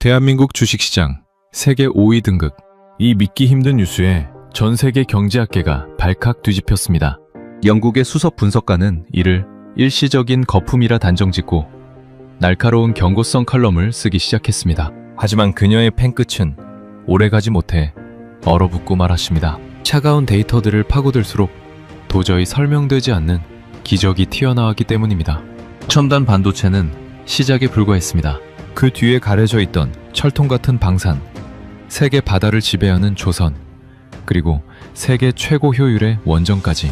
대한민국 주식시장 세계 5위 등극. 이 믿기 힘든 뉴스에 전 세계 경제학계가 발칵 뒤집혔습니다. 영국의 수석 분석가는 이를 일시적인 거품이라 단정짓고 날카로운 경고성 칼럼을 쓰기 시작했습니다. 하지만 그녀의 펜끝은 오래가지 못해 얼어붙고 말았습니다. 차가운 데이터들을 파고들수록 도저히 설명되지 않는 기적이 튀어나왔기 때문입니다. 첨단 반도체는 시작에 불과했습니다. 그 뒤에 가려져 있던 철통 같은 방산, 세계 바다를 지배하는 조선, 그리고 세계 최고 효율의 원전까지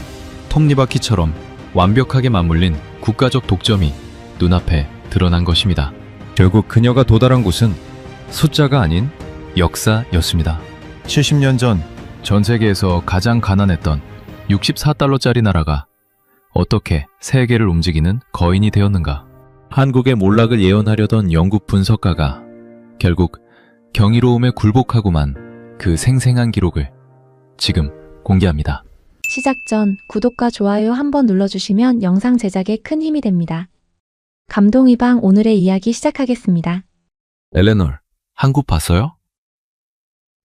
톱니바퀴처럼 완벽하게 맞물린 국가적 독점이 눈앞에 드러난 것입니다. 결국 그녀가 도달한 곳은 숫자가 아닌 역사였습니다. 70년 전 전 세계에서 가장 가난했던 64달러짜리 나라가 어떻게 세계를 움직이는 거인이 되었는가? 한국의 몰락을 예언하려던 영국 분석가가 결국 경이로움에 굴복하고만 그 생생한 기록을 지금 공개합니다. 시작 전 구독과 좋아요 한번 눌러주시면 영상 제작에 큰 힘이 됩니다. 감동이방 오늘의 이야기 시작하겠습니다. 엘레널, 한국 봤어요?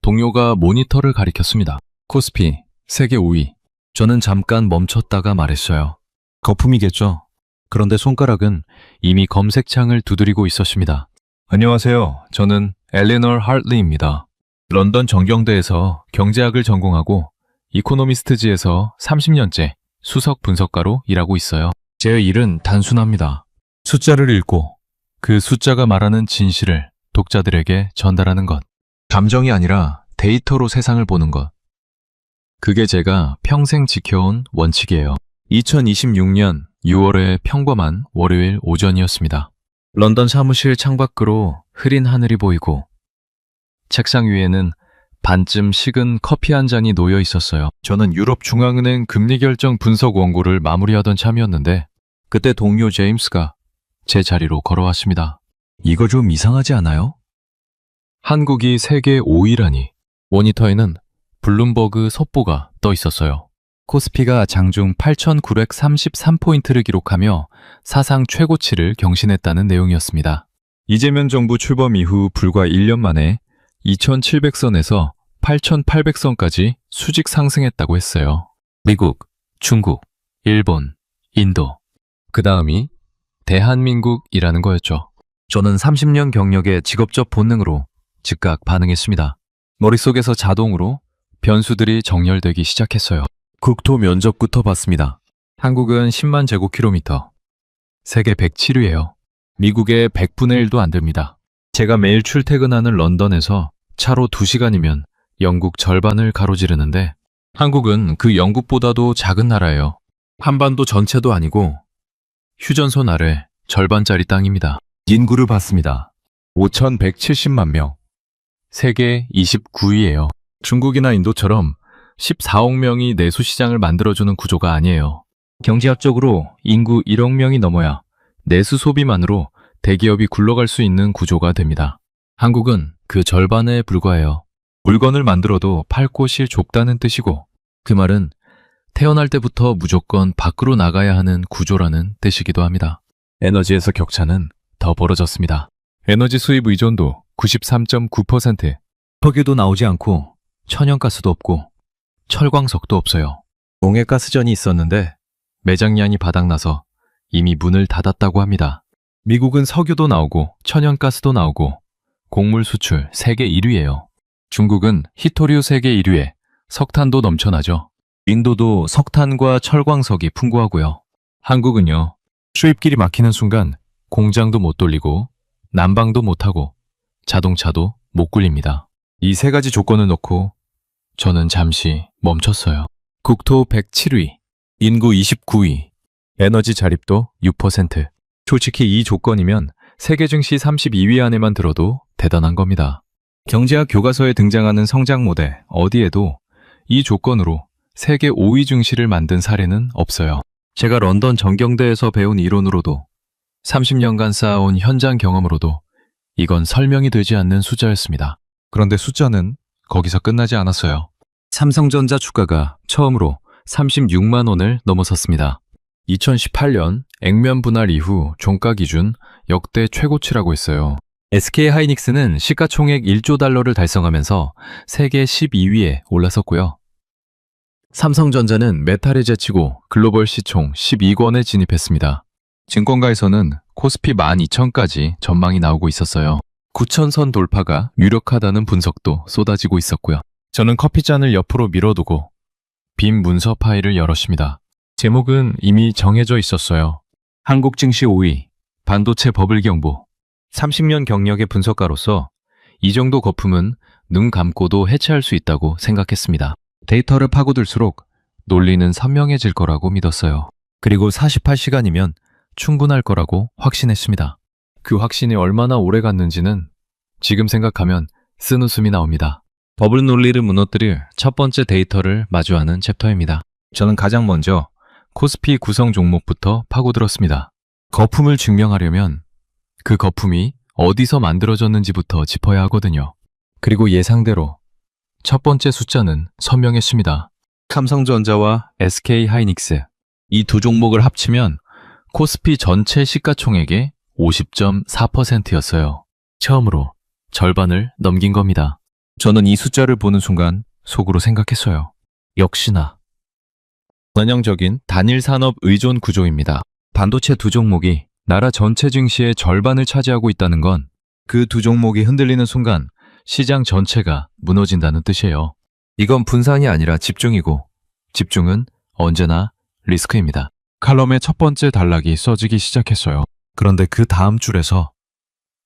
동료가 모니터를 가리켰습니다. 코스피, 세계 5위. 저는 잠깐 멈췄다가 말했어요. 거품이겠죠? 그런데 손가락은 이미 검색창을 두드리고 있었습니다. 안녕하세요. 저는 엘레널 하틀리입니다. 런던 정경대에서 경제학을 전공하고 이코노미스트지에서 30년째 수석 분석가로 일하고 있어요. 제 일은 단순합니다. 숫자를 읽고 그 숫자가 말하는 진실을 독자들에게 전달하는 것. 감정이 아니라 데이터로 세상을 보는 것. 그게 제가 평생 지켜온 원칙이에요. 2026년 6월의 평범한 월요일 오전이었습니다. 런던 사무실 창밖으로 흐린 하늘이 보이고 책상 위에는 반쯤 식은 커피 한 잔이 놓여 있었어요. 저는 유럽중앙은행 금리 결정 분석 원고를 마무리하던 참이었는데 그때 동료 제임스가 제 자리로 걸어왔습니다. 이거 좀 이상하지 않아요? 한국이 세계 5위라니. 모니터에는 블룸버그 속보가 떠 있었어요. 코스피가 장중 8,933포인트를 기록하며 사상 최고치를 경신했다는 내용이었습니다. 이재명 정부 출범 이후 불과 1년 만에 2,700선에서 8,800선까지 수직 상승했다고 했어요. 미국, 중국, 일본, 인도. 그 다음이 대한민국이라는 거였죠. 저는 30년 경력의 직업적 본능으로 즉각 반응했습니다. 머릿속에서 자동으로 변수들이 정렬되기 시작했어요. 국토 면적부터 봤습니다. 한국은 10만 제곱킬로미터, 세계 107위예요. 미국의 100분의 1도 안 됩니다. 제가 매일 출퇴근하는 런던에서 차로 2시간이면 영국 절반을 가로지르는데 한국은 그 영국보다도 작은 나라예요. 한반도 전체도 아니고 휴전선 아래 절반짜리 땅입니다. 인구를 봤습니다. 5,170만 명. 세계 29위예요. 중국이나 인도처럼 14억 명이 내수시장을 만들어주는 구조가 아니에요. 경제학적으로 인구 1억 명이 넘어야 내수 소비만으로 대기업이 굴러갈 수 있는 구조가 됩니다. 한국은 그 절반에 불과해요. 물건을 만들어도 팔 곳이 좁다는 뜻이고 그 말은 태어날 때부터 무조건 밖으로 나가야 하는 구조라는 뜻이기도 합니다. 에너지에서 격차는 더 벌어졌습니다. 에너지 수입 의존도 93.9%. 석유도 나오지 않고 천연가스도 없고 철광석도 없어요. 동해가스전이 있었는데 매장량이 바닥나서 이미 문을 닫았다고 합니다. 미국은 석유도 나오고 천연가스도 나오고 곡물 수출 세계 1위예요. 중국은 히토류 세계 1위에 석탄도 넘쳐나죠. 인도도 석탄과 철광석이 풍부하고요. 한국은요. 수입길이 막히는 순간 공장도 못 돌리고 난방도 못하고 자동차도 못 굴립니다. 이 세 가지 조건을 놓고 저는 잠시 멈췄어요. 국토 107위, 인구 29위, 에너지 자립도 6%. 솔직히 이 조건이면 세계 증시 32위 안에만 들어도 대단한 겁니다. 경제학 교과서에 등장하는 성장 모델 어디에도 이 조건으로 세계 5위 증시를 만든 사례는 없어요. 제가 런던 정경대에서 배운 이론으로도 30년간 쌓아온 현장 경험으로도 이건 설명이 되지 않는 숫자였습니다. 그런데 숫자는 거기서 끝나지 않았어요. 삼성전자 주가가 처음으로 36만 원을 넘어섰습니다. 2018년 액면 분할 이후 종가 기준 역대 최고치라고 했어요. SK 하이닉스는 시가총액 1조 달러를 달성하면서 세계 12위에 올라섰고요. 삼성전자는 메탈에 제치고 글로벌 시총 12권에 진입했습니다. 증권가에서는 코스피 12,000까지 전망이 나오고 있었어요. 9,000선 돌파가 유력하다는 분석도 쏟아지고 있었고요. 저는 커피잔을 옆으로 밀어두고 빈 문서 파일을 열었습니다. 제목은 이미 정해져 있었어요. 한국 증시 5위, 반도체 버블 경보. 30년 경력의 분석가로서 이 정도 거품은 눈 감고도 해체할 수 있다고 생각했습니다. 데이터를 파고들수록 논리는 선명해질 거라고 믿었어요. 그리고 48시간이면 충분할 거라고 확신했습니다. 그 확신이 얼마나 오래 갔는지는 지금 생각하면 쓴웃음이 나옵니다. 버블 논리를 무너뜨릴 첫 번째 데이터를 마주하는 챕터입니다. 저는 가장 먼저 코스피 구성 종목부터 파고들었습니다. 거품을 증명하려면 그 거품이 어디서 만들어졌는지부터 짚어야 하거든요. 그리고 예상대로 첫 번째 숫자는 선명했습니다. 삼성전자와 SK 하이닉스. 이 두 종목을 합치면 코스피 전체 시가총액의 50.4%였어요. 처음으로 절반을 넘긴 겁니다. 저는 이 숫자를 보는 순간 속으로 생각했어요. 역시나 전형적인 단일 산업 의존 구조입니다. 반도체 두 종목이 나라 전체 증시의 절반을 차지하고 있다는 건 그 두 종목이 흔들리는 순간 시장 전체가 무너진다는 뜻이에요. 이건 분산이 아니라 집중이고 집중은 언제나 리스크입니다. 칼럼의 첫 번째 단락이 써지기 시작했어요. 그런데 그 다음 줄에서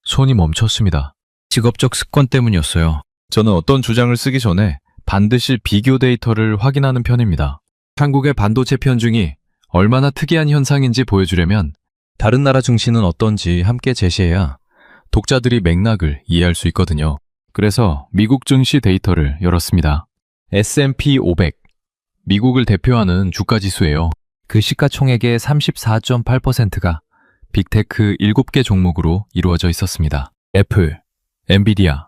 손이 멈췄습니다. 직업적 습관 때문이었어요. 저는 어떤 주장을 쓰기 전에 반드시 비교 데이터를 확인하는 편입니다. 한국의 반도체 편중이 얼마나 특이한 현상인지 보여주려면 다른 나라 증시는 어떤지 함께 제시해야 독자들이 맥락을 이해할 수 있거든요. 그래서 미국 증시 데이터를 열었습니다. S&P 500, 미국을 대표하는 주가지수예요. 그 시가총액의 34.8%가 빅테크 7개 종목으로 이루어져 있었습니다. 애플, 엔비디아,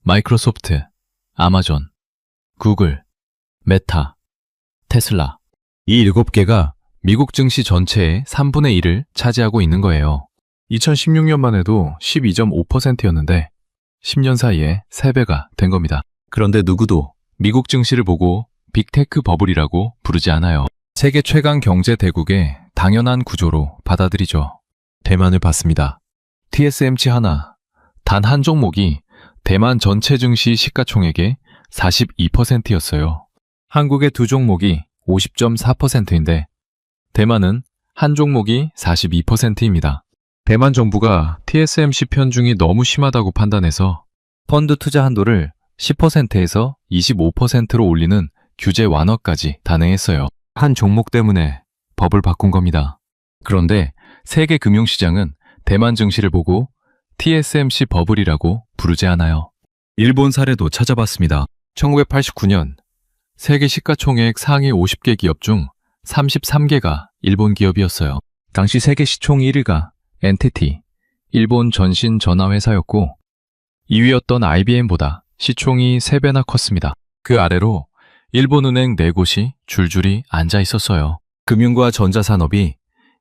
마이크로소프트, 아마존, 구글, 메타, 테슬라. 이 7개가 미국 증시 전체의 3분의 1을 차지하고 있는 거예요. 2016년만 해도 12.5%였는데 10년 사이에 3배가 된 겁니다. 그런데 누구도 미국 증시를 보고 빅테크 버블이라고 부르지 않아요. 세계 최강 경제 대국의 당연한 구조로 받아들이죠. 대만을 봤습니다. TSMC 하나, 단 한 종목이 대만 전체 증시 시가총액의 42%였어요. 한국의 두 종목이 50.4%인데 대만은 한 종목이 42%입니다. 대만 정부가 TSMC 편중이 너무 심하다고 판단해서 펀드 투자 한도를 10%에서 25%로 올리는 규제 완화까지 단행했어요. 한 종목 때문에 법을 바꾼 겁니다. 그런데 세계 금융시장은 대만 증시를 보고 TSMC 버블이라고 부르지 않아요. 일본 사례도 찾아봤습니다. 1989년 세계 시가총액 상위 50개 기업 중 33개가 일본 기업이었어요. 당시 세계 시총 1위가 NTT, 일본 전신 전화회사였고 2위였던 IBM보다 시총이 3배나 컸습니다. 그 아래로 일본은행 4곳이 줄줄이 앉아 있었어요. 금융과 전자산업이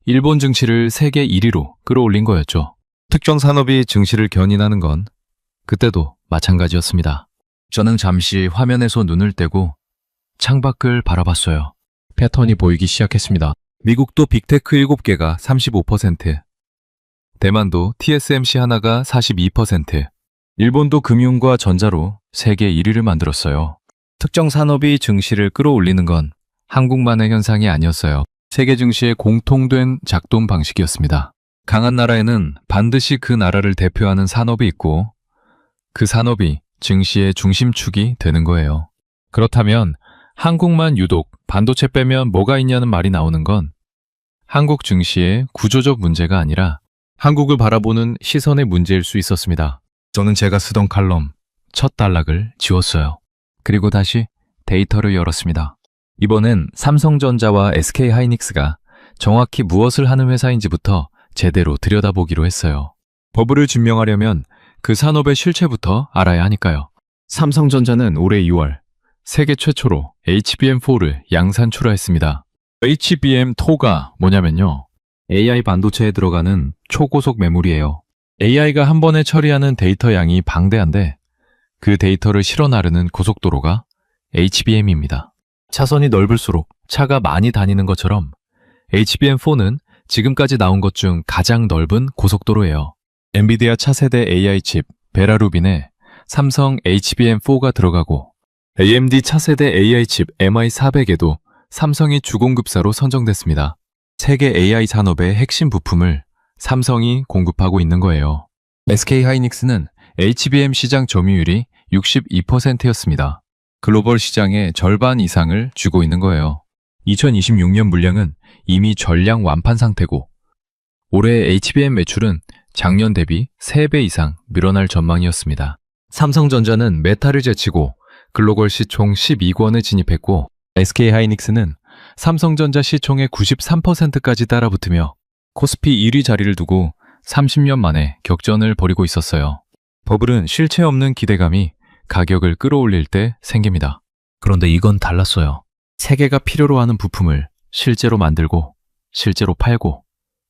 일본 증시를 세계 1위로 끌어올린 거였죠. 특정 산업이 증시를 견인하는 건 그때도 마찬가지였습니다. 저는 잠시 화면에서 눈을 떼고 창밖을 바라봤어요. 패턴이 보이기 시작했습니다. 미국도 빅테크 7개가 35%, 대만도 TSMC 하나가 42%, 일본도 금융과 전자로 세계 1위를 만들었어요. 특정 산업이 증시를 끌어올리는 건 한국만의 현상이 아니었어요. 세계 증시의 공통된 작동 방식이었습니다. 강한 나라에는 반드시 그 나라를 대표하는 산업이 있고 그 산업이 증시의 중심축이 되는 거예요. 그렇다면 한국만 유독 반도체 빼면 뭐가 있냐는 말이 나오는 건 한국 증시의 구조적 문제가 아니라 한국을 바라보는 시선의 문제일 수 있었습니다. 저는 제가 쓰던 칼럼 첫 단락을 지웠어요. 그리고 다시 데이터를 열었습니다. 이번엔 삼성전자와 SK 하이닉스가 정확히 무엇을 하는 회사인지부터 제대로 들여다보기로 했어요. 버블을 증명하려면 그 산업의 실체부터 알아야 하니까요. 삼성전자는 올해 2월 세계 최초로 HBM4를 양산 출하했습니다. HBM4가 뭐냐면요. AI 반도체에 들어가는 초고속 메모리예요. AI가 한 번에 처리하는 데이터 양이 방대한데 그 데이터를 실어 나르는 고속도로가 HBM입니다. 차선이 넓을수록 차가 많이 다니는 것처럼 HBM4는 지금까지 나온 것 중 가장 넓은 고속도로예요. 엔비디아 차세대 AI 칩 베라루빈에 삼성 HBM4가 들어가고 AMD 차세대 AI 칩 MI400에도 삼성이 주공급사로 선정됐습니다. 세계 AI 산업의 핵심 부품을 삼성이 공급하고 있는 거예요. SK하이닉스는 HBM 시장 점유율이 62%였습니다. 글로벌 시장의 절반 이상을 쥐고 있는 거예요. 2026년 물량은 이미 전량 완판 상태고 올해 HBM 매출은 작년 대비 3배 이상 늘어날 전망이었습니다. 삼성전자는 메타를 제치고 글로벌 시총 12권에 진입했고 SK하이닉스는 삼성전자 시총의 93%까지 따라붙으며 코스피 1위 자리를 두고 30년 만에 격전을 벌이고 있었어요. 버블은 실체 없는 기대감이 가격을 끌어올릴 때 생깁니다. 그런데 이건 달랐어요. 세계가 필요로 하는 부품을 실제로 만들고 실제로 팔고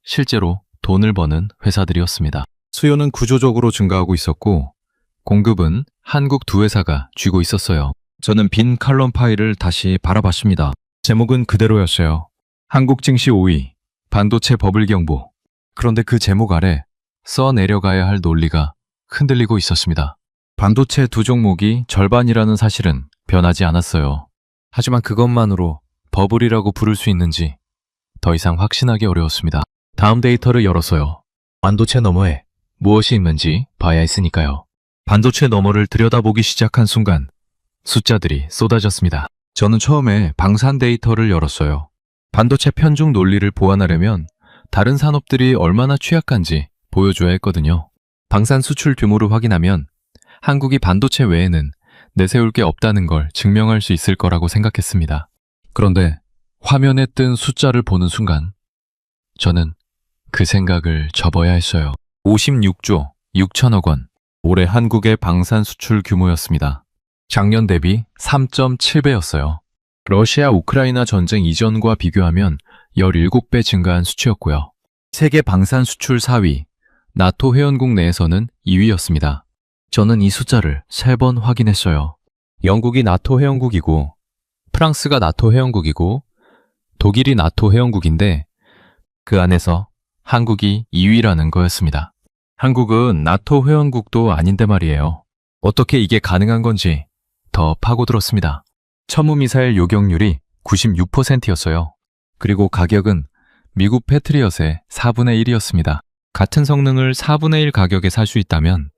실제로 돈을 버는 회사들이었습니다. 수요는 구조적으로 증가하고 있었고 공급은 한국 두 회사가 쥐고 있었어요. 저는 빈 칼럼 파일을 다시 바라봤습니다. 제목은 그대로였어요. 한국 증시 5위, 반도체 버블 경보. 그런데 그 제목 아래 써내려가야 할 논리가 흔들리고 있었습니다. 반도체 두 종목이 절반이라는 사실은 변하지 않았어요. 하지만 그것만으로 버블이라고 부를 수 있는지 더 이상 확신하기 어려웠습니다. 다음 데이터를 열었어요. 반도체 너머에 무엇이 있는지 봐야 했으니까요. 반도체 너머를 들여다보기 시작한 순간 숫자들이 쏟아졌습니다. 저는 처음에 방산 데이터를 열었어요. 반도체 편중 논리를 보완하려면 다른 산업들이 얼마나 취약한지 보여줘야 했거든요. 방산 수출 규모를 확인하면 한국이 반도체 외에는 내세울 게 없다는 걸 증명할 수 있을 거라고 생각했습니다. 그런데 화면에 뜬 숫자를 보는 순간 저는 그 생각을 접어야 했어요. 56조 6천억 원. 올해 한국의 방산 수출 규모였습니다. 작년 대비 3.7배였어요. 러시아 우크라이나 전쟁 이전과 비교하면 17배 증가한 수치였고요. 세계 방산 수출 4위, 나토 회원국 내에서는 2위였습니다. 저는 이 숫자를 3번 확인했어요. 영국이 나토 회원국이고 프랑스가 나토 회원국이고 독일이 나토 회원국인데 그 안에서 한국이 2위라는 거였습니다. 한국은 나토 회원국도 아닌데 말이에요. 어떻게 이게 가능한 건지 더 파고들었습니다. 천무미사일 요격률이 96%였어요. 그리고 가격은 미국 패트리엇의 4분의 1이었습니다. 같은 성능을 4분의 1 가격에 살 수 있다면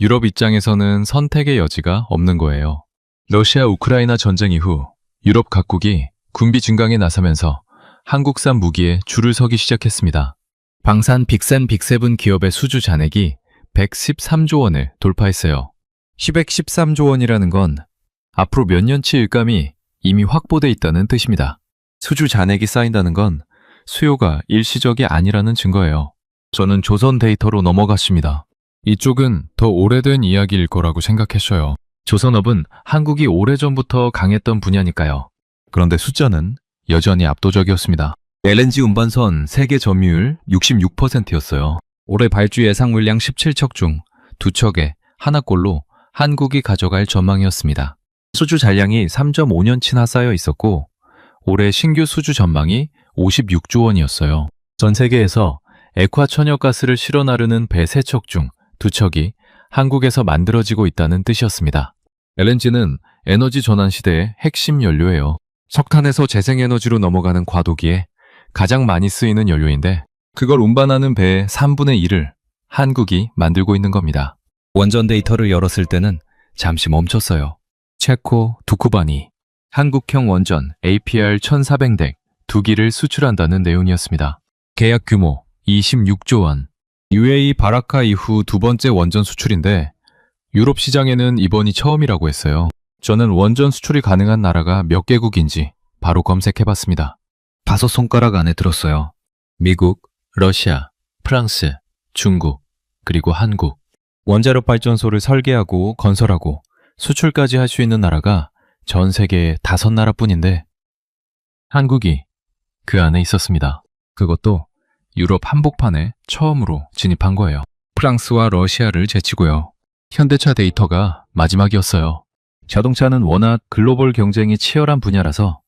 유럽 입장에서는 선택의 여지가 없는 거예요. 러시아 우크라이나 전쟁 이후 유럽 각국이 군비 증강에 나서면서 한국산 무기에 줄을 서기 시작했습니다. 방산 빅센 빅세븐 기업의 수주 잔액이 113조 원을 돌파했어요. 113조 원이라는 건 앞으로 몇 년치 일감이 이미 확보돼 있다는 뜻입니다. 수주 잔액이 쌓인다는 건 수요가 일시적이 아니라는 증거예요. 저는 조선 데이터로 넘어갔습니다. 이쪽은 더 오래된 이야기일 거라고 생각했어요. 조선업은 한국이 오래전부터 강했던 분야니까요. 그런데 숫자는 여전히 압도적이었습니다. LNG 운반선 세계 점유율 66%였어요. 올해 발주 예상 물량 17척 중 2척에 하나꼴로 한국이 가져갈 전망이었습니다. 수주 잔량이 3.5년치나 쌓여 있었고 올해 신규 수주 전망이 56조 원이었어요. 전 세계에서 액화 천연가스를 실어 나르는 배 3척 중 2척이 한국에서 만들어지고 있다는 뜻이었습니다. LNG는 에너지 전환 시대의 핵심 연료예요. 석탄에서 재생에너지로 넘어가는 과도기에 가장 많이 쓰이는 연료인데 그걸 운반하는 배의 3분의 1을 한국이 만들고 있는 겁니다. 원전 데이터를 열었을 때는 잠시 멈췄어요. 체코 두쿠바니 한국형 원전 APR 1400덱 2기를 수출한다는 내용이었습니다. 계약 규모 26조 원. UAE 바라카 이후 두 번째 원전 수출인데 유럽 시장에는 이번이 처음이라고 했어요. 저는 원전 수출이 가능한 나라가 몇 개국인지 바로 검색해봤습니다. 5손가락 안에 들었어요. 미국, 러시아, 프랑스, 중국, 그리고 한국. 원자력 발전소를 설계하고 건설하고 수출까지 할 수 있는 나라가 전 세계에 5나라뿐인데 한국이 그 안에 있었습니다. 그것도 유럽 한복판에 처음으로 진입한 거예요. 프랑스와 러시아를 제치고요. 현대차 데이터가 마지막이었어요. 자동차는 워낙 글로벌 경쟁이 치열한 분야라서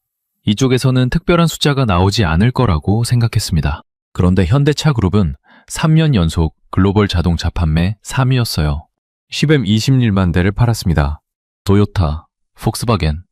이쪽에서는 특별한 숫자가 나오지 않을 거라고 생각했습니다. 그런데 현대차 그룹은 3년 연속 글로벌 자동차 판매 3위였어요. 10M 21만 대를 팔았습니다. 토요타, 폭스바겐.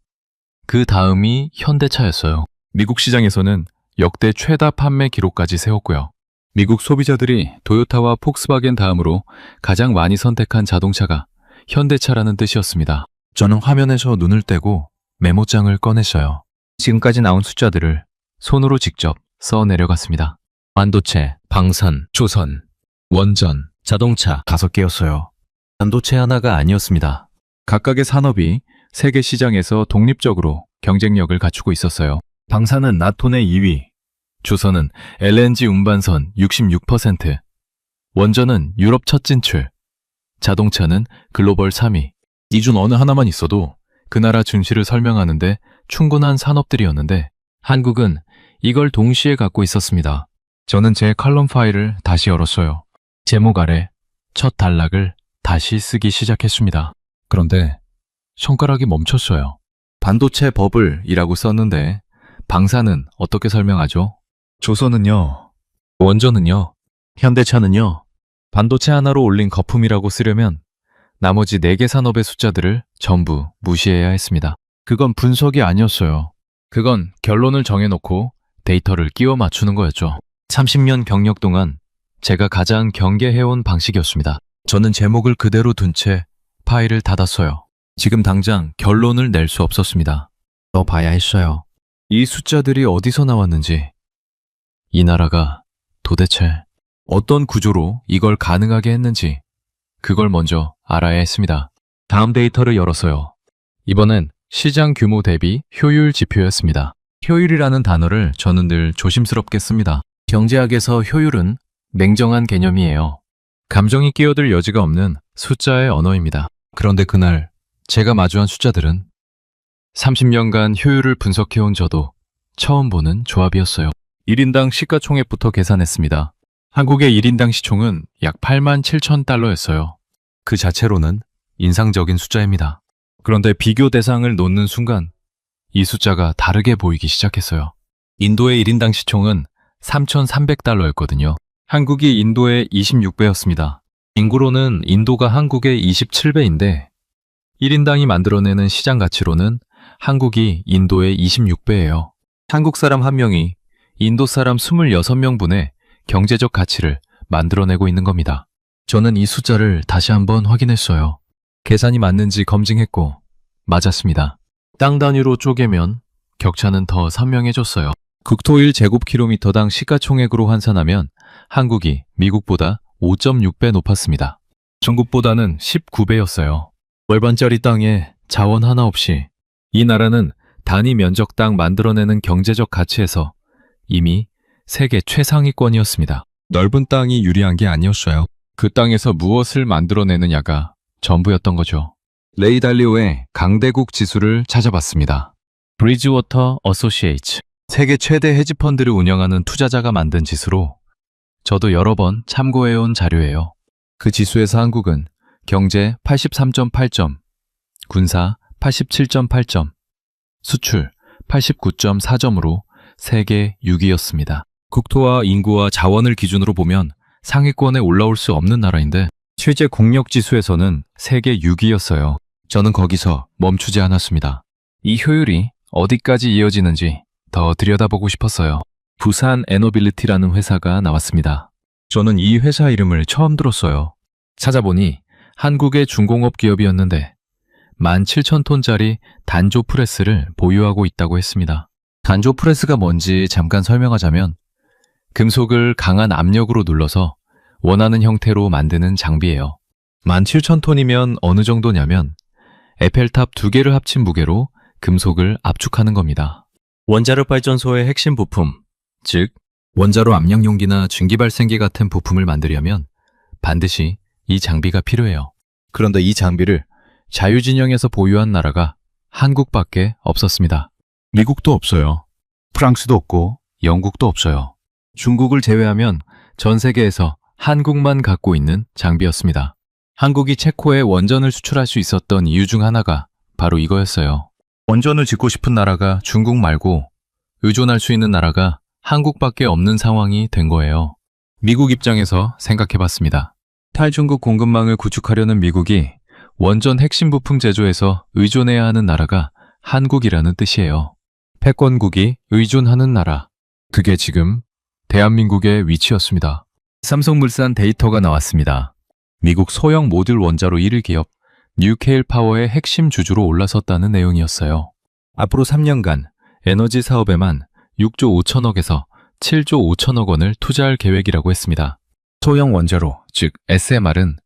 그 다음이 현대차였어요. 미국 시장에서는 역대 최다 판매 기록까지 세웠고요. 미국 소비자들이 토요타와 폭스바겐 다음으로 가장 많이 선택한 자동차가 현대차라는 뜻이었습니다. 저는 화면에서 눈을 떼고 메모장을 꺼냈어요. 지금까지 나온 숫자들을 손으로 직접 써 내려갔습니다. 반도체, 방산, 조선, 원전, 자동차 5개였어요. 반도체 하나가 아니었습니다. 각각의 산업이 세계 시장에서 독립적으로 경쟁력을 갖추고 있었어요. 방산은 나토네 2위, 조선은 LNG 운반선 66%, 원전은 유럽 첫 진출, 자동차는 글로벌 3위. 이 중 어느 하나만 있어도 그 나라 증시를 설명하는데 충분한 산업들이었는데 한국은 이걸 동시에 갖고 있었습니다. 저는 제 칼럼 파일을 다시 열었어요. 제목 아래 첫 단락을 다시 쓰기 시작했습니다. 그런데 손가락이 멈췄어요. 반도체 버블이라고 썼는데 방산은 어떻게 설명하죠? 조선은요? 원전은요? 현대차는요? 반도체 하나로 올린 거품이라고 쓰려면 나머지 4개 산업의 숫자들을 전부 무시해야 했습니다. 그건 분석이 아니었어요. 그건 결론을 정해놓고 데이터를 끼워 맞추는 거였죠. 30년 경력 동안 제가 가장 경계해온 방식이었습니다. 저는 제목을 그대로 둔 채 파일을 닫았어요. 지금 당장 결론을 낼 수 없었습니다. 더 봐야 했어요. 이 숫자들이 어디서 나왔는지, 이 나라가 도대체 어떤 구조로 이걸 가능하게 했는지 그걸 먼저 알아야 했습니다. 다음 데이터를 열었어요. 이번엔 시장 규모 대비 효율 지표였습니다. 효율이라는 단어를 저는 늘 조심스럽게 씁니다. 경제학에서 효율은 냉정한 개념이에요. 감정이 끼어들 여지가 없는 숫자의 언어입니다. 그런데 그날 제가 마주한 숫자들은 30년간 효율을 분석해온 저도 처음 보는 조합이었어요. 1인당 시가총액부터 계산했습니다. 한국의 1인당 시총은 약 8만 7천 달러였어요. 그 자체로는 인상적인 숫자입니다. 그런데 비교 대상을 놓는 순간 이 숫자가 다르게 보이기 시작했어요. 인도의 1인당 시총은 3,300달러였거든요. 한국이 인도의 26배였습니다. 인구로는 인도가 한국의 27배인데 1인당이 만들어내는 시장 가치로는 한국이 인도의 26배예요. 한국 사람 1명이 인도 사람 26명분의 경제적 가치를 만들어내고 있는 겁니다. 저는 이 숫자를 다시 한번 확인했어요. 계산이 맞는지 검증했고 맞았습니다. 땅 단위로 쪼개면 격차는 더 선명해졌어요. 국토 1제곱킬로미터당 시가총액으로 환산하면 한국이 미국보다 5.6배 높았습니다. 중국보다는 19배였어요. 월반짜리 땅에 자원 하나 없이 이 나라는 단위 면적당 만들어내는 경제적 가치에서 이미 세계 최상위권이었습니다. 넓은 땅이 유리한 게 아니었어요. 그 땅에서 무엇을 만들어내느냐가 전부였던 거죠. 레이 달리오의 강대국 지수를 찾아봤습니다. 브리지워터 어소시에이츠, 세계 최대 헤지펀드를 운영하는 투자자가 만든 지수로 저도 여러 번 참고해온 자료예요. 그 지수에서 한국은 경제 83.8점, 군사 87.8점, 수출 89.4점으로 세계 6위였습니다. 국토와 인구와 자원을 기준으로 보면 상위권에 올라올 수 없는 나라인데 실제 공력 지수에서는 세계 6위였어요. 저는 거기서 멈추지 않았습니다. 이 효율이 어디까지 이어지는지 더 들여다보고 싶었어요. 부산 에너빌리티라는 회사가 나왔습니다. 저는 이 회사 이름을 처음 들었어요. 찾아보니 한국의 중공업 기업이었는데 17,000톤짜리 단조 프레스를 보유하고 있다고 했습니다. 단조 프레스가 뭔지 잠깐 설명하자면 금속을 강한 압력으로 눌러서 원하는 형태로 만드는 장비예요. 17,000톤이면 어느 정도냐면 에펠탑 2개를 합친 무게로 금속을 압축하는 겁니다. 원자력 발전소의 핵심 부품, 즉 원자로 압력용기나 증기발생기 같은 부품을 만들려면 반드시 이 장비가 필요해요. 그런데 이 장비를 자유진영에서 보유한 나라가 한국밖에 없었습니다. 미국도 없어요. 프랑스도 없고 영국도 없어요. 중국을 제외하면 전 세계에서 한국만 갖고 있는 장비였습니다. 한국이 체코에 원전을 수출할 수 있었던 이유 중 하나가 바로 이거였어요. 원전을 짓고 싶은 나라가 중국 말고 의존할 수 있는 나라가 한국밖에 없는 상황이 된 거예요. 미국 입장에서 생각해봤습니다. 탈중국 공급망을 구축하려는 미국이 원전 핵심 부품 제조에서 의존해야 하는 나라가 한국이라는 뜻이에요. 패권국이 의존하는 나라. 그게 지금 대한민국의 위치였습니다. 삼성물산 데이터가 나왔습니다. 미국 소형 모듈 원자로 1위 기업 뉴케일 파워의 핵심 주주로 올라섰다는 내용이었어요. 앞으로 3년간 에너지 사업에만 6조 5천억에서 7조 5천억 원을 투자할 계획이라고 했습니다. 소형 원자로, 즉 SMR은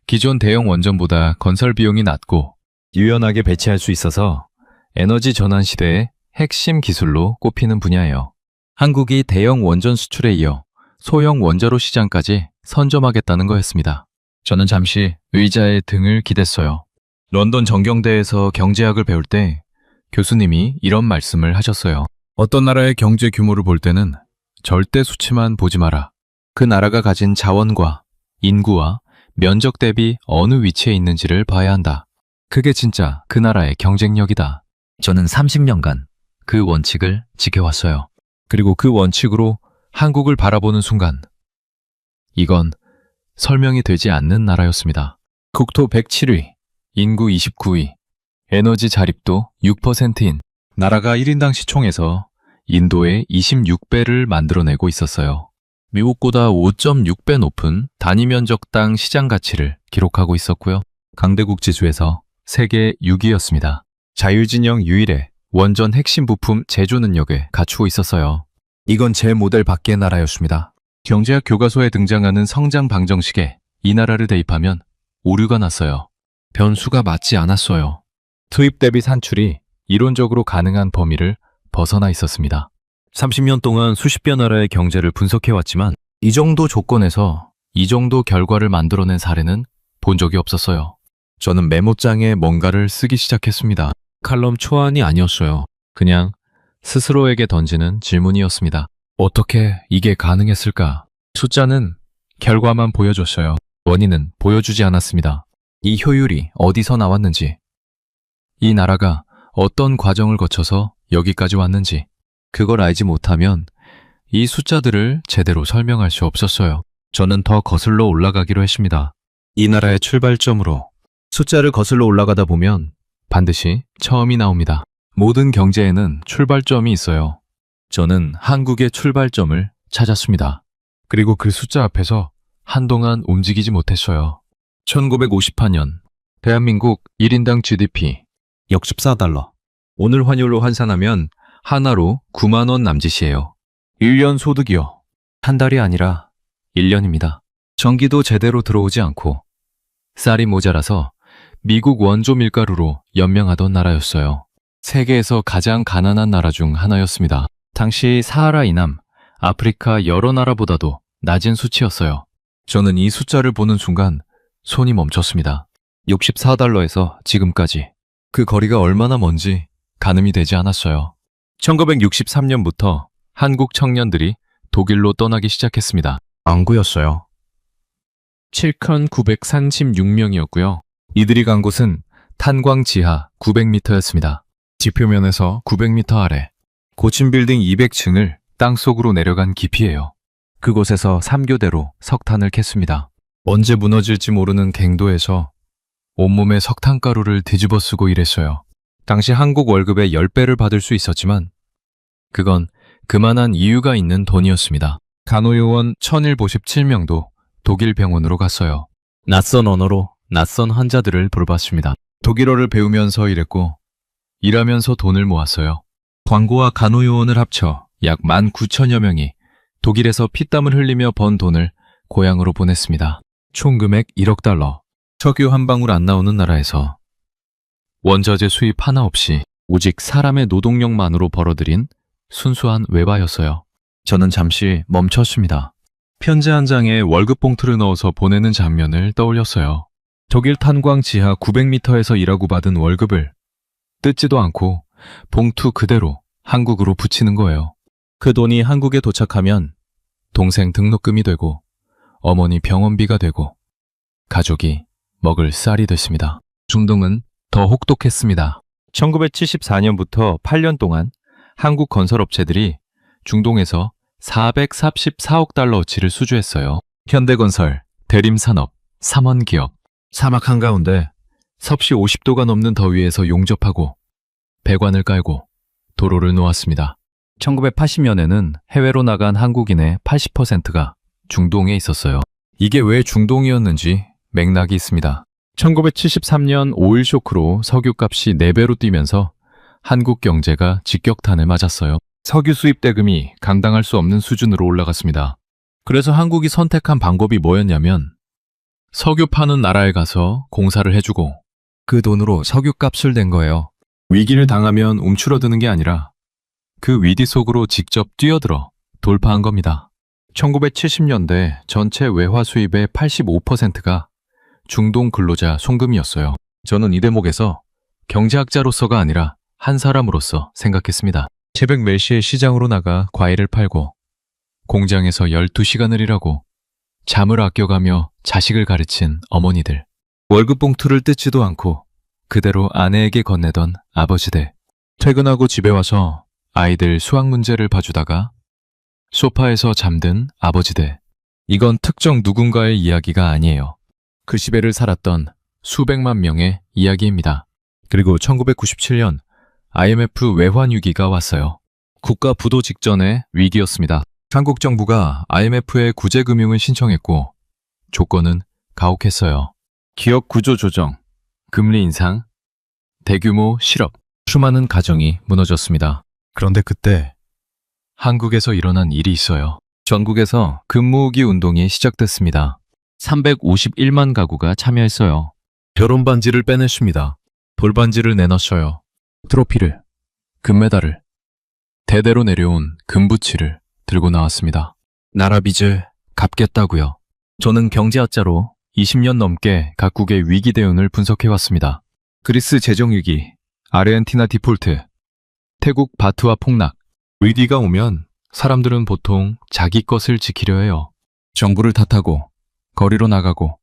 기존 대형 원전보다 건설 비용이 낮고 유연하게 배치할 수 있어서 에너지 전환 시대의 핵심 기술로 꼽히는 분야예요. 한국이 대형 원전 수출에 이어 소형 원자로 시장까지 선점하겠다는 거였습니다. 저는 잠시 의자에 등을 기댔어요. 런던 정경대에서 경제학을 배울 때 교수님이 이런 말씀을 하셨어요. 어떤 나라의 경제 규모를 볼 때는 절대 수치만 보지 마라. 그 나라가 가진 자원과 인구와 면적 대비 어느 위치에 있는지를 봐야 한다. 그게 진짜 그 나라의 경쟁력이다. 저는 30년간 그 원칙을 지켜왔어요. 그리고 그 원칙으로 한국을 바라보는 순간 이건 설명이 되지 않는 나라였습니다. 국토 107위, 인구 29위, 에너지 자립도 6%인 나라가 1인당 시총에서 인도의 26배를 만들어내고 있었어요. 미국보다 5.6배 높은 단위 면적당 시장 가치를 기록하고 있었고요. 강대국 지수에서 세계 6위였습니다. 자율진영 유일의 원전 핵심 부품 제조 능력을 갖추고 있었어요. 이건 제 모델 밖의 나라였습니다. 경제학 교과서에 등장하는 성장 방정식에 이 나라를 대입하면 오류가 났어요. 변수가 맞지 않았어요. 투입 대비 산출이 이론적으로 가능한 범위를 벗어나 있었습니다. 30년 동안 수십여 나라의 경제를 분석해왔지만 이 정도 조건에서 이 정도 결과를 만들어낸 사례는 본 적이 없었어요. 저는 메모장에 뭔가를 쓰기 시작했습니다. 칼럼 초안이 아니었어요. 그냥 스스로에게 던지는 질문이었습니다. 어떻게 이게 가능했을까? 숫자는 결과만 보여줬어요. 원인은 보여주지 않았습니다. 이 효율이 어디서 나왔는지, 이 나라가 어떤 과정을 거쳐서 여기까지 왔는지, 그걸 알지 못하면 이 숫자들을 제대로 설명할 수 없었어요. 저는 더 거슬러 올라가기로 했습니다. 이 나라의 출발점으로 숫자를 거슬러 올라가다 보면 반드시 처음이 나옵니다. 모든 경제에는 출발점이 있어요. 저는 한국의 출발점을 찾았습니다. 그리고 그 숫자 앞에서 한동안 움직이지 못했어요. 1958년 대한민국 1인당 GDP 64달러. 오늘 환율로 환산하면 하나로 9만 원 남짓이에요. 1년 소득이요. 한 달이 아니라 1년입니다. 전기도 제대로 들어오지 않고 쌀이 모자라서 미국 원조 밀가루로 연명하던 나라였어요. 세계에서 가장 가난한 나라 중 하나였습니다. 당시 사하라 이남, 아프리카 여러 나라보다도 낮은 수치였어요. 저는 이 숫자를 보는 순간 손이 멈췄습니다. 64달러에서 지금까지 그 거리가 얼마나 먼지 가늠이 되지 않았어요. 1963년부터 한국 청년들이 독일로 떠나기 시작했습니다. 안구였어요. 7,936명이었고요. 이들이 간 곳은 탄광 지하 900m였습니다. 지표면에서 900m 아래 고층 빌딩 200층을 땅속으로 내려간 깊이에요. 그곳에서 3교대로 석탄을 캤습니다. 언제 무너질지 모르는 갱도에서 온몸에 석탄가루를 뒤집어 쓰고 일했어요. 당시 한국 월급의 10배를 받을 수 있었지만 그건 그만한 이유가 있는 돈이었습니다. 간호요원 1057명도 독일 병원으로 갔어요. 낯선 언어로 낯선 환자들을 돌봤습니다. 독일어를 배우면서 일했고 일하면서 돈을 모았어요. 광고와 간호요원을 합쳐 약 19,000여 명이 독일에서 피땀을 흘리며 번 돈을 고향으로 보냈습니다. 총 금액 1억 달러. 석유 한 방울 안 나오는 나라에서 원자재 수입 하나 없이 오직 사람의 노동력만으로 벌어들인 순수한 외바였어요. 저는 잠시 멈췄습니다. 편지 한 장에 월급 봉투를 넣어서 보내는 장면을 떠올렸어요. 독일 탄광 지하 900m에서 일하고 받은 월급을 뜯지도 않고 봉투 그대로 한국으로 붙이는 거예요. 그 돈이 한국에 도착하면 동생 등록금이 되고 어머니 병원비가 되고 가족이 먹을 쌀이 됐습니다. 중동은 더 혹독했습니다. 1974년부터 8년 동안 한국 건설업체들이 중동에서 444억 달러어치를 수주했어요. 현대건설, 대림산업, 삼원기업, 사막 한가운데 섭씨 50도가 넘는 더위에서 용접하고 배관을 깔고 도로를 놓았습니다. 1980년에는 해외로 나간 한국인의 80%가 중동에 있었어요. 이게 왜 중동이었는지 맥락이 있습니다. 1973년 오일 쇼크로 석유값이 4배로 뛰면서 한국 경제가 직격탄을 맞았어요. 석유 수입 대금이 감당할 수 없는 수준으로 올라갔습니다. 그래서 한국이 선택한 방법이 뭐였냐면 석유 파는 나라에 가서 공사를 해주고 그 돈으로 석유값을 낸 거예요. 위기를 당하면 움츠러드는 게 아니라 그 위기 속으로 직접 뛰어들어 돌파한 겁니다. 1970년대 전체 외화 수입의 85%가 중동 근로자 송금이었어요. 저는 이 대목에서 경제학자로서가 아니라 한 사람으로서 생각했습니다. 새벽 4시에 시장으로 나가 과일을 팔고 공장에서 12시간을 일하고 잠을 아껴가며 자식을 가르친 어머니들, 월급 봉투를 뜯지도 않고 그대로 아내에게 건네던 아버지들, 퇴근하고 집에 와서 아이들 수학 문제를 봐주다가 소파에서 잠든 아버지들. 이건 특정 누군가의 이야기가 아니에요. 그 시대를 살았던 수백만 명의 이야기입니다. 그리고 1997년 IMF 외환 위기가 왔어요. 국가 부도 직전의 위기였습니다. 한국 정부가 IMF에 구제금융을 신청했고 조건은 가혹했어요. 기업 구조 조정, 금리 인상, 대규모 실업, 수많은 가정이 무너졌습니다. 그런데 그때 한국에서 일어난 일이 있어요. 전국에서 금모으기 운동이 시작됐습니다. 351만 가구가 참여했어요. 결혼 반지를 빼냈습니다. 돌반지를 내놨어요. 트로피를, 금메달을, 대대로 내려온 금부치를 들고 나왔습니다. 나라 빚을 갚겠다고요. 저는 경제학자로 20년 넘게 각국의 위기 대응을 분석해왔습니다. 그리스 재정위기, 아르헨티나 디폴트, 태국 바트와 폭락. 위기가 오면 사람들은 보통 자기 것을 지키려 해요. 정부를 탓하고 거리로 나가고